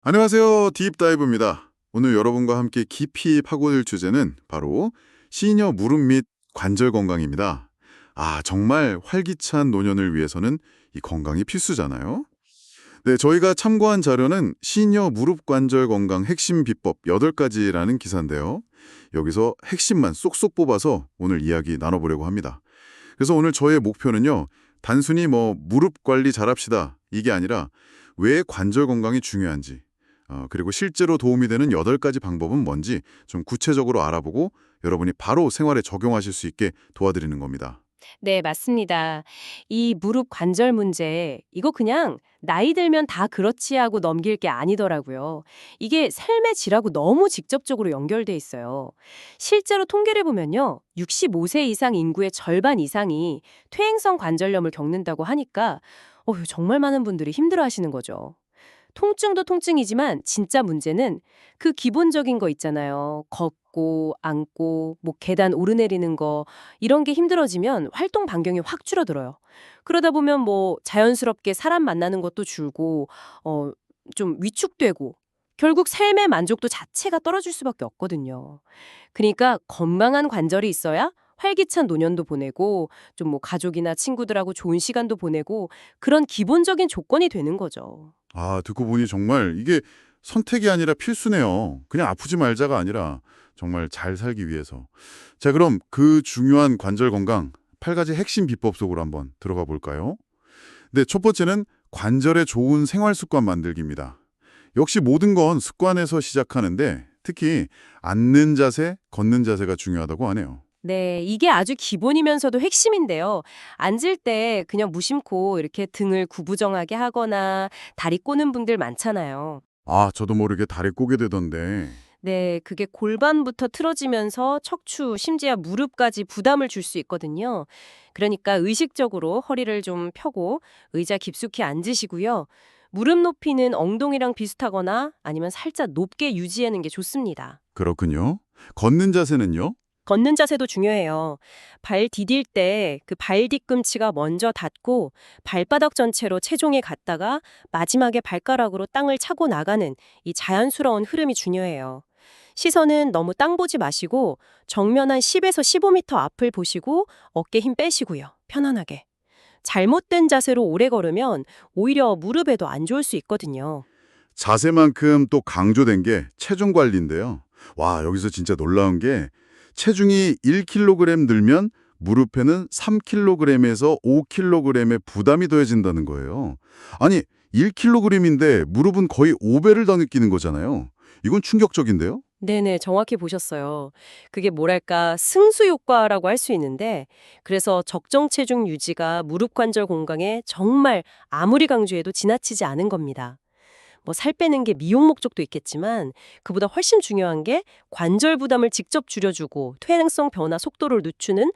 안녕하세요. 딥다이브입니다. 오늘 여러분과 함께 깊이 파고들 주제는 바로 시니어 무릎 및 관절 건강입니다. 정말 활기찬 노년을 위해서는 이 건강이 필수잖아요. 네, 저희가 참고한 자료는 시니어 무릎 관절 건강 핵심 비법 8가지라는 기사인데요. 여기서 핵심만 쏙쏙 뽑아서 오늘 이야기 나눠보려고 합니다. 그래서 오늘 저의 목표는요, 단순히 무릎 관리 잘합시다, 이게 아니라 왜 관절 건강이 중요한지, 그리고 실제로 도움이 되는 8가지 방법은 뭔지 좀 구체적으로 알아보고 여러분이 바로 생활에 적용하실 수 있게 도와드리는 겁니다. 네, 맞습니다. 이 무릎 관절 문제, 이거 그냥 나이 들면 다 그렇지 하고 넘길 게 아니더라고요. 이게 삶의 질하고 너무 직접적으로 연결돼 있어요. 실제로 통계를 보면요. 65세 이상 인구의 절반 이상이 퇴행성 관절염을 겪는다고 하니까 정말 많은 분들이 힘들어 하시는 거죠. 통증도 통증이지만 진짜 문제는 그 기본적인 거 있잖아요. 걷고, 앉고, 계단 오르내리는 거 이런 게 힘들어지면 활동 반경이 확 줄어들어요. 그러다 보면 자연스럽게 사람 만나는 것도 줄고 어, 좀 위축되고 결국 삶의 만족도 자체가 떨어질 수밖에 없거든요. 그러니까 건강한 관절이 있어야 활기찬 노년도 보내고 좀 가족이나 친구들하고 좋은 시간도 보내고 그런 기본적인 조건이 되는 거죠. 듣고 보니 정말 이게 선택이 아니라 필수네요. 그냥 아프지 말자가 아니라 정말 잘 살기 위해서. 자, 그럼 그 중요한 관절 건강 8가지 핵심 비법 속으로 한번 들어가 볼까요? 네, 첫 번째는 관절에 좋은 생활 습관 만들기입니다. 역시 모든 건 습관에서 시작하는데 특히 앉는 자세, 걷는 자세가 중요하다고 하네요. 네, 이게 아주 기본이면서도 핵심인데요. 앉을 때 그냥 무심코 이렇게 등을 구부정하게 하거나 다리 꼬는 분들 많잖아요. 저도 모르게 다리 꼬게 되던데. 네, 그게 골반부터 틀어지면서 척추, 심지어 무릎까지 부담을 줄 수 있거든요. 그러니까 의식적으로 허리를 좀 펴고 의자 깊숙이 앉으시고요. 무릎 높이는 엉덩이랑 비슷하거나 아니면 살짝 높게 유지하는 게 좋습니다. 그렇군요. 걷는 자세는요? 걷는 자세도 중요해요. 발 디딜 때 그 발 뒤꿈치가 먼저 닿고 발바닥 전체로 체중이 갔다가 마지막에 발가락으로 땅을 차고 나가는 이 자연스러운 흐름이 중요해요. 시선은 너무 땅 보지 마시고 정면 한 10에서 15m 앞을 보시고 어깨 힘 빼시고요. 편안하게. 잘못된 자세로 오래 걸으면 오히려 무릎에도 안 좋을 수 있거든요. 자세만큼 또 강조된 게 체중 관리인데요. 와, 여기서 진짜 놀라운 게 체중이 1kg 늘면 무릎에는 3kg에서 5kg의 부담이 더해진다는 거예요. 아니, 1kg인데 무릎은 거의 5배를 더 느끼는 거잖아요. 이건 충격적인데요? 네네, 정확히 보셨어요. 그게 뭐랄까, 승수 효과라고 할 수 있는데, 그래서 적정 체중 유지가 무릎 관절 건강에 정말 아무리 강조해도 지나치지 않은 겁니다. 살 빼는 게 미용 목적도 있겠지만, 그보다 훨씬 중요한 게 관절 부담을 직접 줄여주고 퇴행성 변화 속도를 늦추는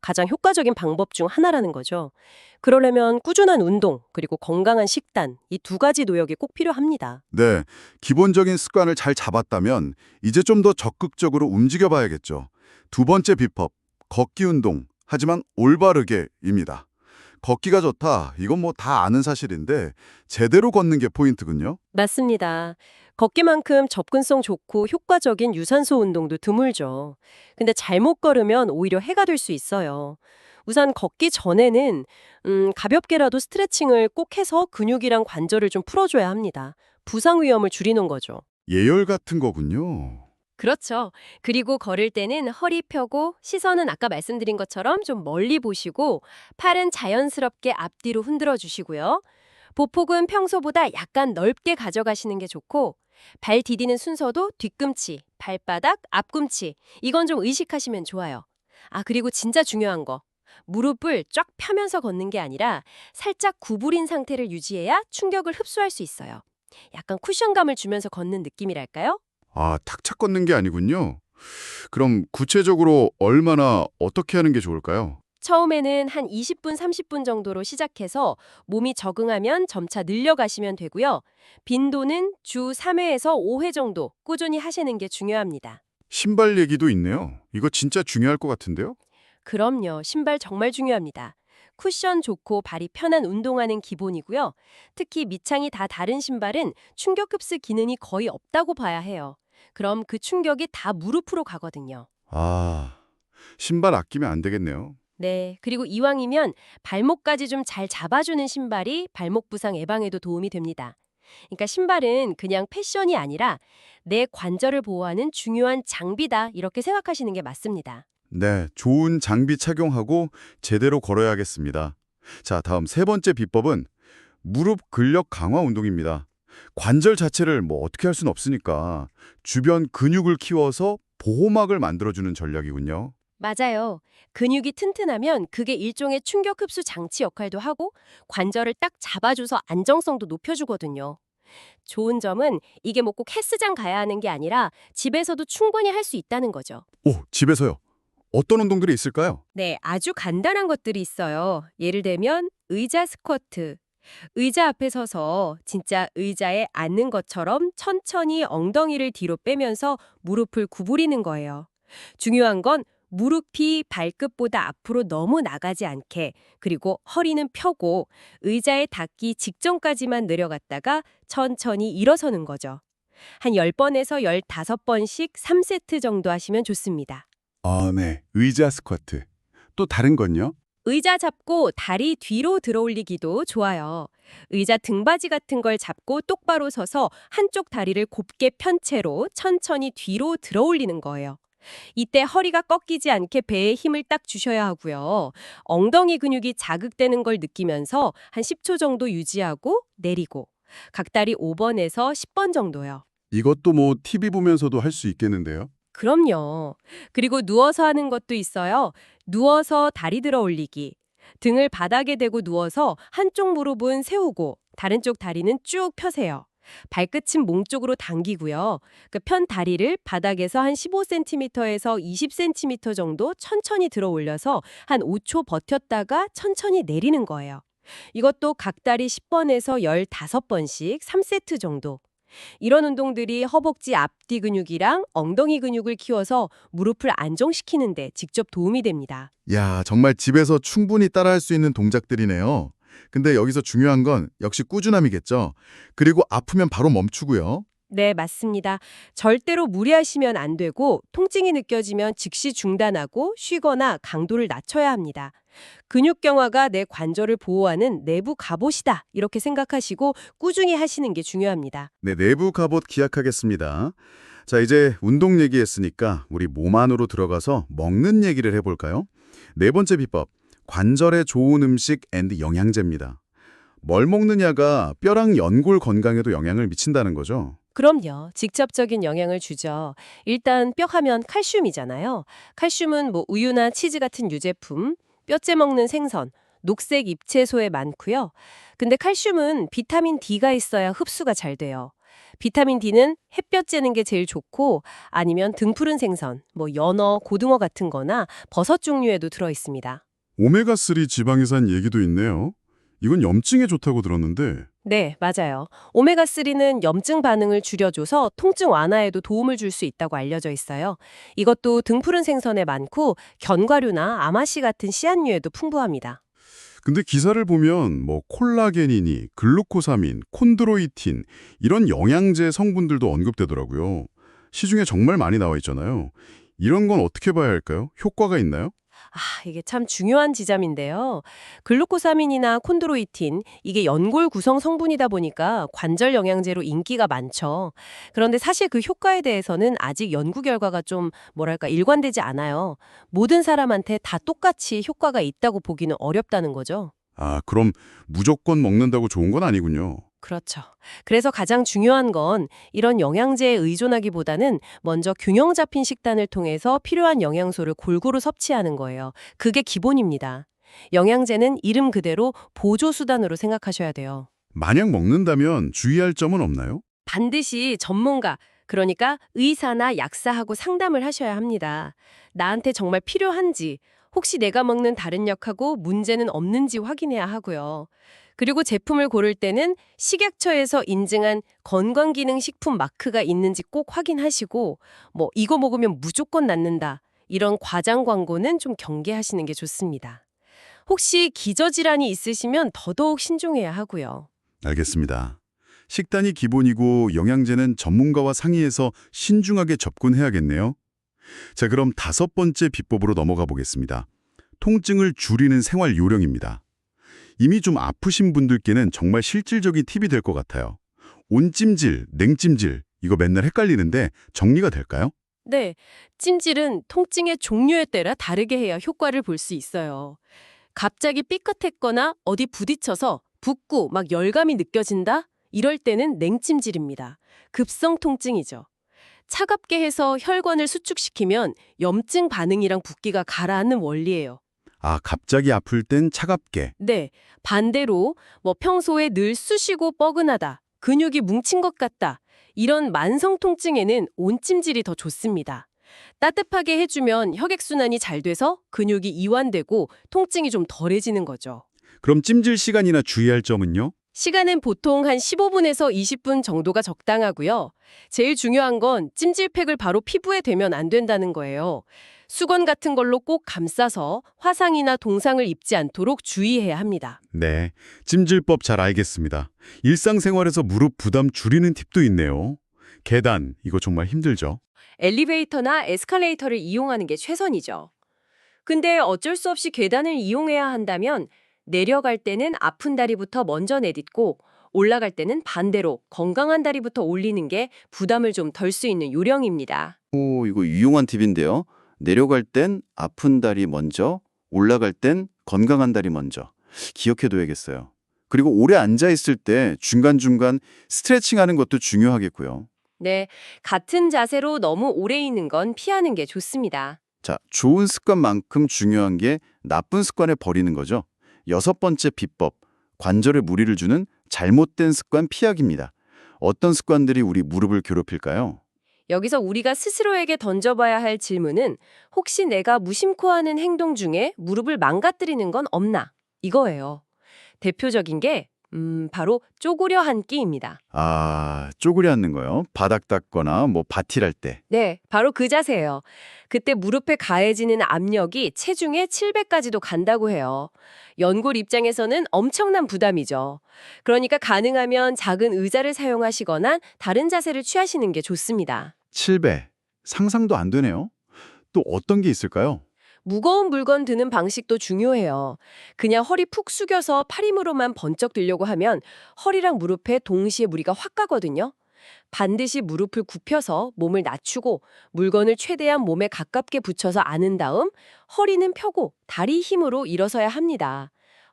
가장 효과적인 방법 중 하나라는 거죠. 그러려면 꾸준한 운동, 그리고 건강한 식단, 이 두 가지 노력이 꼭 필요합니다. 네, 기본적인 습관을 잘 잡았다면 이제 좀 더 적극적으로 움직여 봐야겠죠. 두 번째 비법, 걷기 운동, 하지만 올바르게입니다. 걷기가 좋다, 이건 다 아는 사실인데 제대로 걷는 게 포인트군요. 맞습니다. 걷기만큼 접근성 좋고 효과적인 유산소 운동도 드물죠. 근데 잘못 걸으면 오히려 해가 될 수 있어요. 우선 걷기 전에는 가볍게라도 스트레칭을 꼭 해서 근육이랑 관절을 좀 풀어줘야 합니다. 부상 위험을 줄이는 거죠. 예열 같은 거군요. 그렇죠. 그리고 걸을 때는 허리 펴고 시선은 아까 말씀드린 것처럼 좀 멀리 보시고 팔은 자연스럽게 앞뒤로 흔들어 주시고요. 보폭은 평소보다 약간 넓게 가져가시는 게 좋고 발 디디는 순서도 뒤꿈치, 발바닥, 앞꿈치 이건 좀 의식하시면 좋아요. 그리고 진짜 중요한 거. 무릎을 쫙 펴면서 걷는 게 아니라 살짝 구부린 상태를 유지해야 충격을 흡수할 수 있어요. 약간 쿠션감을 주면서 걷는 느낌이랄까요? 탁탁 걷는 게 아니군요. 그럼 구체적으로 얼마나 어떻게 하는 게 좋을까요? 처음에는 한 20분, 30분 정도로 시작해서 몸이 적응하면 점차 늘려가시면 되고요. 빈도는 주 3회에서 5회 정도 꾸준히 하시는 게 중요합니다. 신발 얘기도 있네요. 이거 진짜 중요할 것 같은데요? 그럼요. 신발 정말 중요합니다. 쿠션 좋고 발이 편한 운동화는 기본이고요. 특히 밑창이 다 다른 신발은 충격 흡수 기능이 거의 없다고 봐야 해요. 그럼 그 충격이 다 무릎으로 가거든요. 아, 신발 아끼면 안 되겠네요. 네, 그리고 이왕이면 발목까지 좀 잘 잡아주는 신발이 발목 부상 예방에도 도움이 됩니다. 그러니까 신발은 그냥 패션이 아니라 내 관절을 보호하는 중요한 장비다 이렇게 생각하시는 게 맞습니다. 네, 좋은 장비 착용하고 제대로 걸어야겠습니다. 자, 다음 세 번째 비법은 무릎 근력 강화 운동입니다. 관절 자체를 어떻게 할 수는 없으니까 주변 근육을 키워서 보호막을 만들어주는 전략이군요. 맞아요. 근육이 튼튼하면 그게 일종의 충격 흡수 장치 역할도 하고 관절을 딱 잡아줘서 안정성도 높여주거든요. 좋은 점은 이게 뭐 꼭 헬스장 가야 하는 게 아니라 집에서도 충분히 할 수 있다는 거죠. 오, 집에서요. 어떤 운동들이 있을까요? 네, 아주 간단한 것들이 있어요. 예를 들면 의자 스쿼트. 의자 앞에 서서 진짜 의자에 앉는 것처럼 천천히 엉덩이를 뒤로 빼면서 무릎을 구부리는 거예요. 중요한 건 무릎이 발끝보다 앞으로 너무 나가지 않게, 그리고 허리는 펴고 의자에 닿기 직전까지만 내려갔다가 천천히 일어서는 거죠. 한 10번에서 15번씩 3세트 정도 하시면 좋습니다. 아, 네. 의자 스쿼트. 또 다른 건요? 의자 잡고 다리 뒤로 들어올리기도 좋아요. 의자 등받이 같은 걸 잡고 똑바로 서서 한쪽 다리를 곱게 편 채로 천천히 뒤로 들어올리는 거예요. 이때 허리가 꺾이지 않게 배에 힘을 딱 주셔야 하고요. 엉덩이 근육이 자극되는 걸 느끼면서 한 10초 정도 유지하고 내리고 각 다리 5번에서 10번 정도요. 이것도 TV 보면서도 할 수 있겠는데요? 그럼요. 그리고 누워서 하는 것도 있어요. 누워서 다리 들어 올리기. 등을 바닥에 대고 누워서 한쪽 무릎은 세우고 다른 쪽 다리는 쭉 펴세요. 발끝은 몸 쪽으로 당기고요. 그 편 다리를 바닥에서 한 15cm에서 20cm 정도 천천히 들어 올려서 한 5초 버텼다가 천천히 내리는 거예요. 이것도 각 다리 10번에서 15번씩 3세트 정도. 이런 운동들이 허벅지 앞뒤 근육이랑 엉덩이 근육을 키워서 무릎을 안정시키는 데 직접 도움이 됩니다. 야, 정말 집에서 충분히 따라할 수 있는 동작들이네요. 근데 여기서 중요한 건 역시 꾸준함이겠죠. 그리고 아프면 바로 멈추고요. 네, 맞습니다. 절대로 무리하시면 안 되고 통증이 느껴지면 즉시 중단하고 쉬거나 강도를 낮춰야 합니다. 근육 경화가 내 관절을 보호하는 내부 갑옷이다. 이렇게 생각하시고 꾸준히 하시는 게 중요합니다. 네, 내부 갑옷 기약하겠습니다. 자, 이제 운동 얘기했으니까 우리 몸 안으로 들어가서 먹는 얘기를 해볼까요? 네 번째 비법, 관절에 좋은 음식 앤드 영양제입니다. 뭘 먹느냐가 뼈랑 연골 건강에도 영향을 미친다는 거죠. 그럼요. 직접적인 영향을 주죠. 일단 뼈 하면 칼슘이잖아요. 칼슘은 뭐 우유나 치즈 같은 유제품, 뼈째 먹는 생선, 녹색 잎채소에 많고요. 근데 칼슘은 비타민 D가 있어야 흡수가 잘 돼요. 비타민 D는 햇볕 쬐는 게 제일 좋고 아니면 등푸른 생선, 뭐 연어, 고등어 같은 거나 버섯 종류에도 들어 있습니다. 오메가3 지방이산 얘기도 있네요. 이건 염증에 좋다고 들었는데 네, 맞아요. 오메가3는 염증 반응을 줄여줘서 통증 완화에도 도움을 줄 수 있다고 알려져 있어요. 이것도 등푸른 생선에 많고 견과류나 아마씨 같은 씨앗류에도 풍부합니다. 근데 기사를 보면 콜라겐이니 글루코사민, 콘드로이틴 이런 영양제 성분들도 언급되더라고요. 시중에 정말 많이 나와 있잖아요. 이런 건 어떻게 봐야 할까요? 효과가 있나요? 이게 참 중요한 지점인데요. 글루코사민이나 콘드로이틴, 이게 연골 구성 성분이다 보니까 관절 영양제로 인기가 많죠. 그런데 사실 그 효과에 대해서는 아직 연구 결과가 좀 뭐랄까 일관되지 않아요. 모든 사람한테 다 똑같이 효과가 있다고 보기는 어렵다는 거죠. 아, 그럼 무조건 먹는다고 좋은 건 아니군요. 그렇죠. 그래서 가장 중요한 건 이런 영양제에 의존하기보다는 먼저 균형 잡힌 식단을 통해서 필요한 영양소를 골고루 섭취하는 거예요. 그게 기본입니다. 영양제는 이름 그대로 보조 수단으로 생각하셔야 돼요. 만약 먹는다면 주의할 점은 없나요? 반드시 전문가, 그러니까 의사나 약사하고 상담을 하셔야 합니다. 나한테 정말 필요한지, 혹시 내가 먹는 다른 약하고 문제는 없는지 확인해야 하고요. 그리고 제품을 고를 때는 식약처에서 인증한 건강기능식품 마크가 있는지 꼭 확인하시고, 이거 먹으면 무조건 낫는다. 이런 과장 광고는 좀 경계하시는 게 좋습니다. 혹시 기저질환이 있으시면 더더욱 신중해야 하고요. 알겠습니다. 식단이 기본이고 영양제는 전문가와 상의해서 신중하게 접근해야겠네요. 자, 그럼 5번째 비법으로 넘어가 보겠습니다. 통증을 줄이는 생활 요령입니다. 이미 좀 아프신 분들께는 정말 실질적인 팁이 될 것 같아요. 온찜질, 냉찜질, 이거 맨날 헷갈리는데 정리가 될까요? 네, 찜질은 통증의 종류에 따라 다르게 해야 효과를 볼 수 있어요. 갑자기 삐끗했거나 어디 부딪혀서 붓고 막 열감이 느껴진다? 이럴 때는 냉찜질입니다. 급성 통증이죠. 차갑게 해서 혈관을 수축시키면 염증 반응이랑 붓기가 가라앉는 원리예요. 아, 갑자기 아플 땐 차갑게. 네, 반대로 평소에 늘 쑤시고 뻐근하다, 근육이 뭉친 것 같다, 이런 만성 통증에는 온찜질이 더 좋습니다. 따뜻하게 해주면 혈액순환이 잘 돼서 근육이 이완되고 통증이 좀 덜해지는 거죠. 그럼 찜질 시간이나 주의할 점은요? 시간은 보통 한 15분에서 20분 정도가 적당하고요. 제일 중요한 건 찜질팩을 바로 피부에 대면 안 된다는 거예요. 수건 같은 걸로 꼭 감싸서 화상이나 동상을 입지 않도록 주의해야 합니다. 네, 찜질법 잘 알겠습니다. 일상생활에서 무릎 부담 줄이는 팁도 있네요. 계단, 이거 정말 힘들죠? 엘리베이터나 에스컬레이터를 이용하는 게 최선이죠. 근데 어쩔 수 없이 계단을 이용해야 한다면 내려갈 때는 아픈 다리부터 먼저 내딛고 올라갈 때는 반대로 건강한 다리부터 올리는 게 부담을 좀 덜 수 있는 요령입니다. 오, 이거 유용한 팁인데요. 내려갈 땐 아픈 다리 먼저, 올라갈 땐 건강한 다리 먼저. 기억해둬야겠어요. 그리고 오래 앉아있을 때 중간중간 스트레칭하는 것도 중요하겠고요. 네, 같은 자세로 너무 오래 있는 건 피하는 게 좋습니다. 자, 좋은 습관만큼 중요한 게 나쁜 습관을 버리는 거죠. 6번째 비법, 관절에 무리를 주는 잘못된 습관 피하기입니다. 어떤 습관들이 우리 무릎을 괴롭힐까요? 여기서 우리가 스스로에게 던져봐야 할 질문은 혹시 내가 무심코 하는 행동 중에 무릎을 망가뜨리는 건 없나? 이거예요. 대표적인 게 바로 쪼그려 앉기입니다. 아, 쪼그려 앉는 거요. 바닥 닦거나 바티할 때. 네, 바로 그 자세예요. 그때 무릎에 가해지는 압력이 체중의 7배까지도 간다고 해요. 연골 입장에서는 엄청난 부담이죠. 그러니까 가능하면 작은 의자를 사용하시거나 다른 자세를 취하시는 게 좋습니다. 7배. 상상도 안 되네요. 또 어떤 게 있을까요? 무거운 물건 드는 방식도 중요해요. 그냥 허리 푹 숙여서 팔 힘으로만 번쩍 들려고 하면 허리랑 무릎에 동시에 무리가 확 가거든요. 반드시 무릎을 굽혀서 몸을 낮추고 물건을 최대한 몸에 가깝게 붙여서 안은 다음 허리는 펴고 다리 힘으로 일어서야 합니다.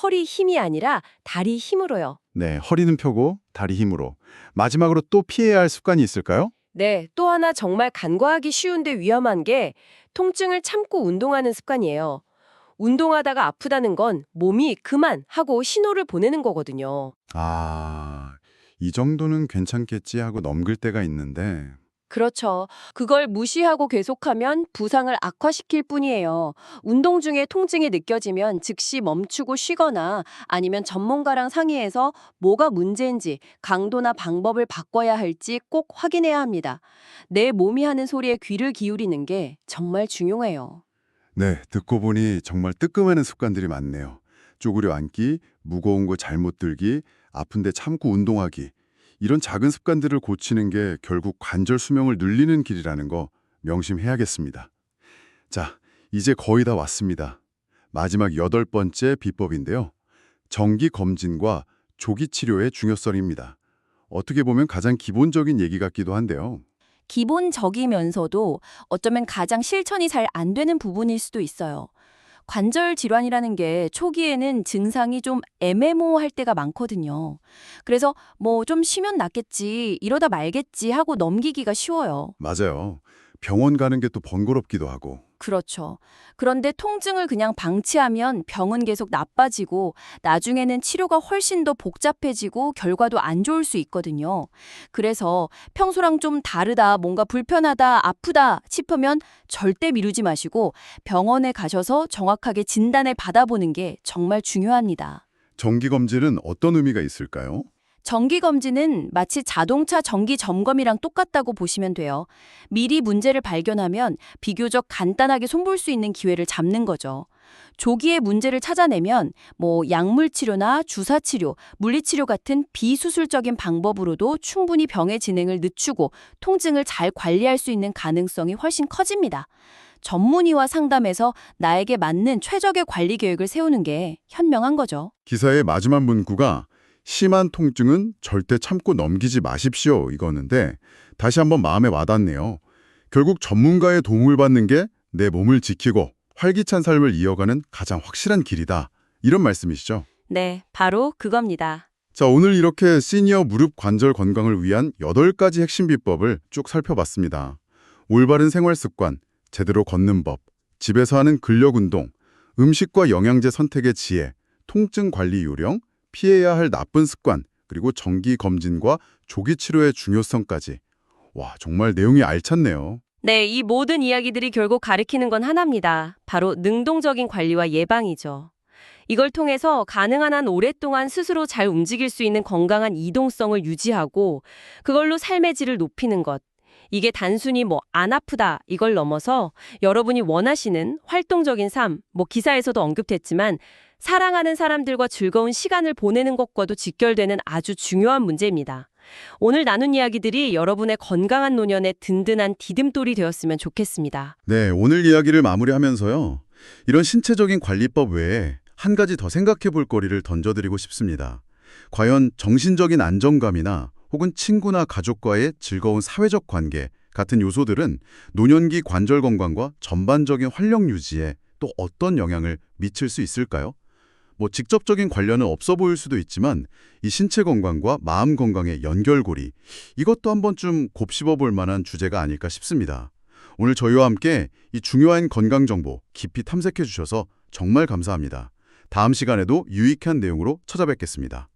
허리 힘이 아니라 다리 힘으로요. 네, 허리는 펴고 다리 힘으로. 마지막으로 또 피해야 할 습관이 있을까요? 네, 또 하나 정말 간과하기 쉬운데 위험한 게 통증을 참고 운동하는 습관이에요. 운동하다가 아프다는 건 몸이 그만 하고 신호를 보내는 거거든요. 아, 이 정도는 괜찮겠지 하고 넘길 때가 있는데 그렇죠. 그걸 무시하고 계속하면 부상을 악화시킬 뿐이에요. 운동 중에 통증이 느껴지면 즉시 멈추고 쉬거나 아니면 전문가랑 상의해서 뭐가 문제인지 강도나 방법을 바꿔야 할지 꼭 확인해야 합니다. 내 몸이 하는 소리에 귀를 기울이는 게 정말 중요해요. 네, 듣고 보니 정말 뜨끔하는 습관들이 많네요. 쪼그려 앉기, 무거운 거 잘못 들기, 아픈데 참고 운동하기. 이런 작은 습관들을 고치는 게 결국 관절 수명을 늘리는 길이라는 거 명심해야겠습니다. 자, 이제 거의 다 왔습니다. 마지막 8번째 비법인데요. 정기 검진과 조기 치료의 중요성입니다. 어떻게 보면 가장 기본적인 얘기 같기도 한데요. 기본적이면서도 어쩌면 가장 실천이 잘 안 되는 부분일 수도 있어요. 관절 질환이라는 게 초기에는 증상이 좀 애매모호할 때가 많거든요. 그래서 좀 쉬면 낫겠지, 이러다 말겠지 하고 넘기기가 쉬워요. 맞아요. 병원 가는 게 또 번거롭기도 하고. 그렇죠. 그런데 통증을 그냥 방치하면 병은 계속 나빠지고 나중에는 치료가 훨씬 더 복잡해지고 결과도 안 좋을 수 있거든요. 그래서 평소랑 좀 다르다, 뭔가 불편하다, 아프다 싶으면 절대 미루지 마시고 병원에 가셔서 정확하게 진단을 받아보는 게 정말 중요합니다. 정기 검진은 어떤 의미가 있을까요? 정기검진은 마치 자동차 정기 점검이랑 똑같다고 보시면 돼요. 미리 문제를 발견하면 비교적 간단하게 손볼 수 있는 기회를 잡는 거죠. 조기에 문제를 찾아내면 약물 치료나 주사 치료, 물리 치료 같은 비수술적인 방법으로도 충분히 병의 진행을 늦추고 통증을 잘 관리할 수 있는 가능성이 훨씬 커집니다. 전문의와 상담해서 나에게 맞는 최적의 관리 계획을 세우는 게 현명한 거죠. 기사의 마지막 문구가 심한 통증은 절대 참고 넘기지 마십시오 이거는데 다시 한번 마음에 와닿네요. 결국 전문가의 도움을 받는 게 내 몸을 지키고 활기찬 삶을 이어가는 가장 확실한 길이다. 이런 말씀이시죠? 네, 바로 그겁니다. 자, 오늘 이렇게 시니어 무릎 관절 건강을 위한 8가지 핵심 비법을 쭉 살펴봤습니다. 올바른 생활 습관, 제대로 걷는 법, 집에서 하는 근력 운동, 음식과 영양제 선택의 지혜, 통증 관리 요령, 피해야 할 나쁜 습관, 그리고 정기 검진과 조기 치료의 중요성까지. 와, 정말 내용이 알찼네요. 네, 이 모든 이야기들이 결국 가리키는 건 하나입니다. 바로 능동적인 관리와 예방이죠. 이걸 통해서 가능한 한 오랫동안 스스로 잘 움직일 수 있는 건강한 이동성을 유지하고 그걸로 삶의 질을 높이는 것. 이게 단순히 안 아프다 이걸 넘어서 여러분이 원하시는 활동적인 삶, 기사에서도 언급됐지만 사랑하는 사람들과 즐거운 시간을 보내는 것과도 직결되는 아주 중요한 문제입니다. 오늘 나눈 이야기들이 여러분의 건강한 노년에 든든한 디딤돌이 되었으면 좋겠습니다. 네, 오늘 이야기를 마무리하면서요. 이런 신체적인 관리법 외에 한 가지 더 생각해 볼 거리를 던져드리고 싶습니다. 과연 정신적인 안정감이나 혹은 친구나 가족과의 즐거운 사회적 관계 같은 요소들은 노년기 관절 건강과 전반적인 활력 유지에 또 어떤 영향을 미칠 수 있을까요? 직접적인 관련은 없어 보일 수도 있지만 이 신체 건강과 마음 건강의 연결고리, 이것도 한 번쯤 곱씹어 볼 만한 주제가 아닐까 싶습니다. 오늘 저희와 함께 이 중요한 건강 정보 깊이 탐색해 주셔서 정말 감사합니다. 다음 시간에도 유익한 내용으로 찾아뵙겠습니다.